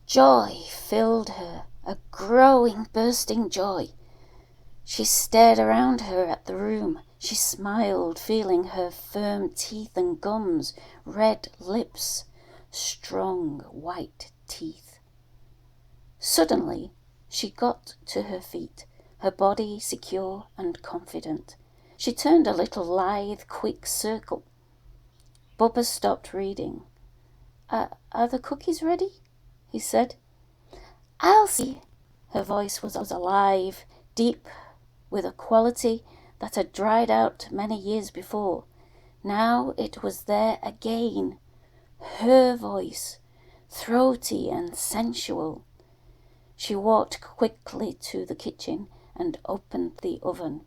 Joy filled her, a growing, bursting joy. She stared around her at the room. She smiled, feeling her firm teeth and gums, red lips, strong white teeth. Suddenly, she got to her feet, her body secure and confident. She turned a little lithe, quick circle. Buba stopped reading. Are the cookies ready? He said. I'll see. Her voice was alive, deep, with a quality that had dried out many years before. Now it was there again. Her voice, throaty and sensual. She walked quickly to the kitchen and opened the oven.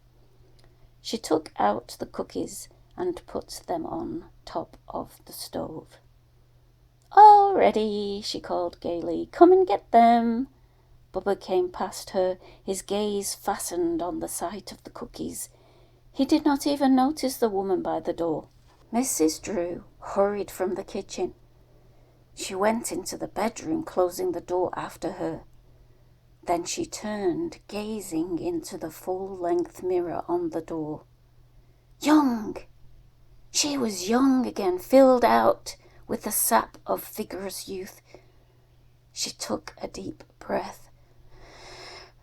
She took out the cookies and put them on top of the stove. All ready, she called gaily. Come and get them. Buba came past her, his gaze fastened on the sight of the cookies. He did not even notice the woman by the door. Mrs. Drew hurried from the kitchen. She went into the bedroom, closing the door after her. Then she turned, gazing into the full-length mirror on the door. Young! She was young again, filled out with the sap of vigorous youth. She took a deep breath.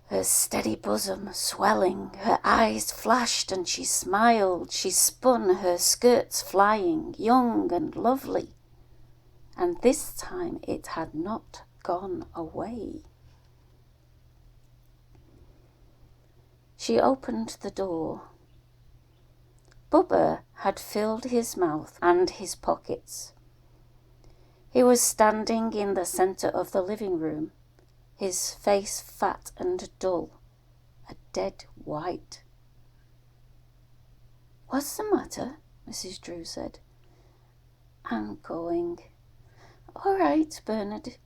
Her steady bosom swelling, her eyes flashed and she smiled. She spun, her skirts flying, young and lovely. And this time it had not gone away. She opened the door. Buba had filled his mouth and his pockets. He was standing in the centre of the living room, his face fat and dull, a dead white. What's the matter? Mrs. Drew said. I'm going. All right, Bernard.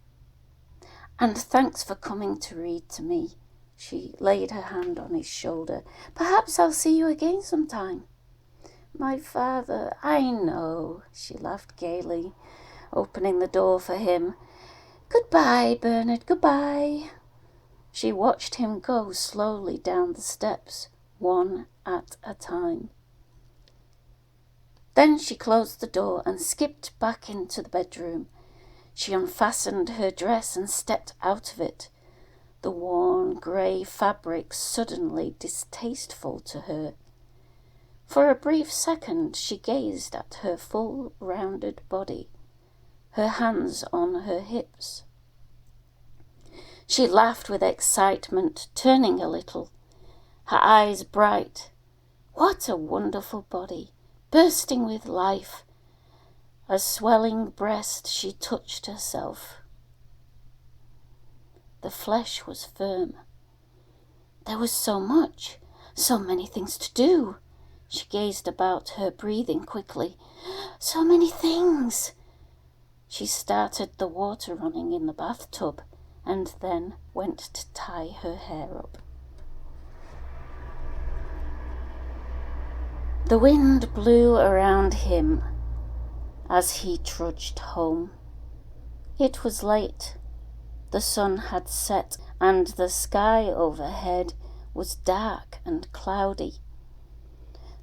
And thanks for coming to read to me. She laid her hand on his shoulder. Perhaps I'll see you again sometime. My father, I know, she laughed gaily, opening the door for him. Goodbye, Bernard, goodbye. She watched him go slowly down the steps, one at a time. Then she closed the door and skipped back into the bedroom. She unfastened her dress and stepped out of it, the worn grey fabric suddenly distasteful to her. For a brief second she gazed at her full, rounded body, her hands on her hips. She laughed with excitement, turning a little, her eyes bright. What a wonderful body, bursting with life. A swelling breast, she touched herself. The flesh was firm. There was so much, so many things to do. She gazed about her, breathing quickly. So many things. She started the water running in the bathtub and then went to tie her hair up. The wind blew around him as he trudged home. It was late. The sun had set and the sky overhead was dark and cloudy.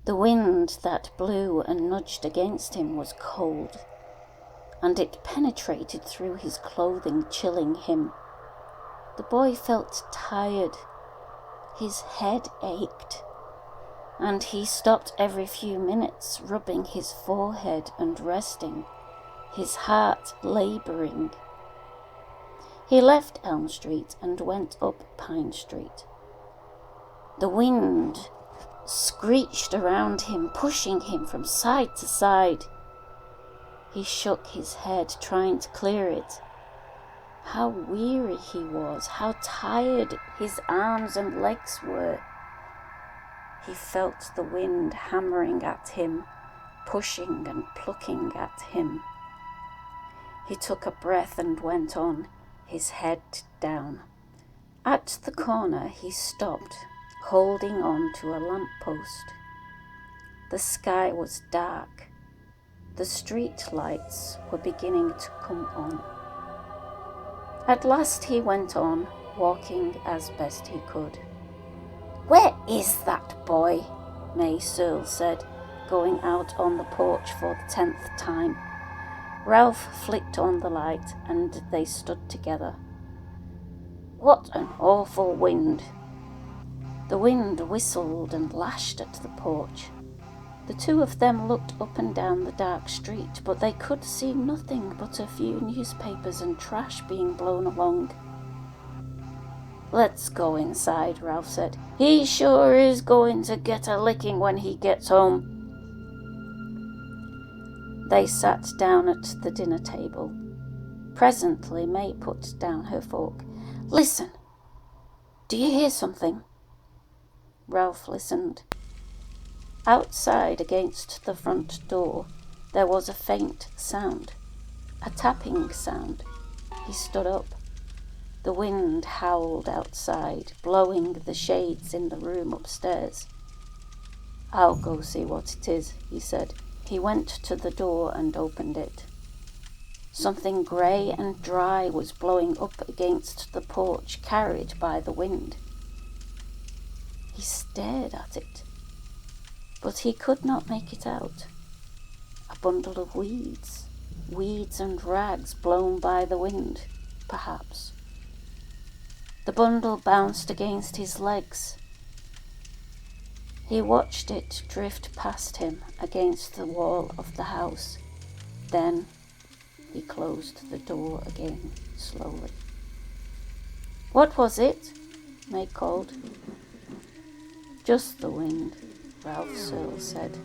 The wind that blew and nudged against him was cold, and it penetrated through his clothing, chilling him. The boy felt tired. His head ached, and he stopped every few minutes, rubbing his forehead and resting, his heart labouring. He left Elm Street and went up Pine Street. The wind screeched around him, pushing him from side to side. He shook his head, trying to clear it. How weary he was, how tired his arms and legs were. He felt the wind hammering at him, pushing and plucking at him. He took a breath and went on, his head down. At the corner he stopped, holding on to a lamppost. The sky was dark. The street lights were beginning to come on. At last he went on, walking as best he could. "Where is that boy?" May Searle said, going out on the porch for the 10th time. Ralph flicked on the light, and they stood together. "What an awful wind!" The wind whistled and lashed at the porch. The two of them looked up and down the dark street, but they could see nothing but a few newspapers and trash being blown along. "Let's go inside," Ralph said. "He sure is going to get a licking when he gets home." They sat down at the dinner table. Presently May put down her fork. "Listen! Do you hear something?" Ralph listened. Outside against the front door there was a faint sound, a tapping sound. He stood up. The wind howled outside, blowing the shades in the room upstairs. "I'll go see what it is," he said. He went to the door and opened it. Something grey and dry was blowing up against the porch, carried by the wind. He stared at it, but he could not make it out. A bundle of weeds and rags blown by the wind, perhaps. The bundle bounced against his legs. He watched it drift past him against the wall of the house. Then he closed the door again, slowly. "What was it?" May called. "Just the wind," Ralph Searle said.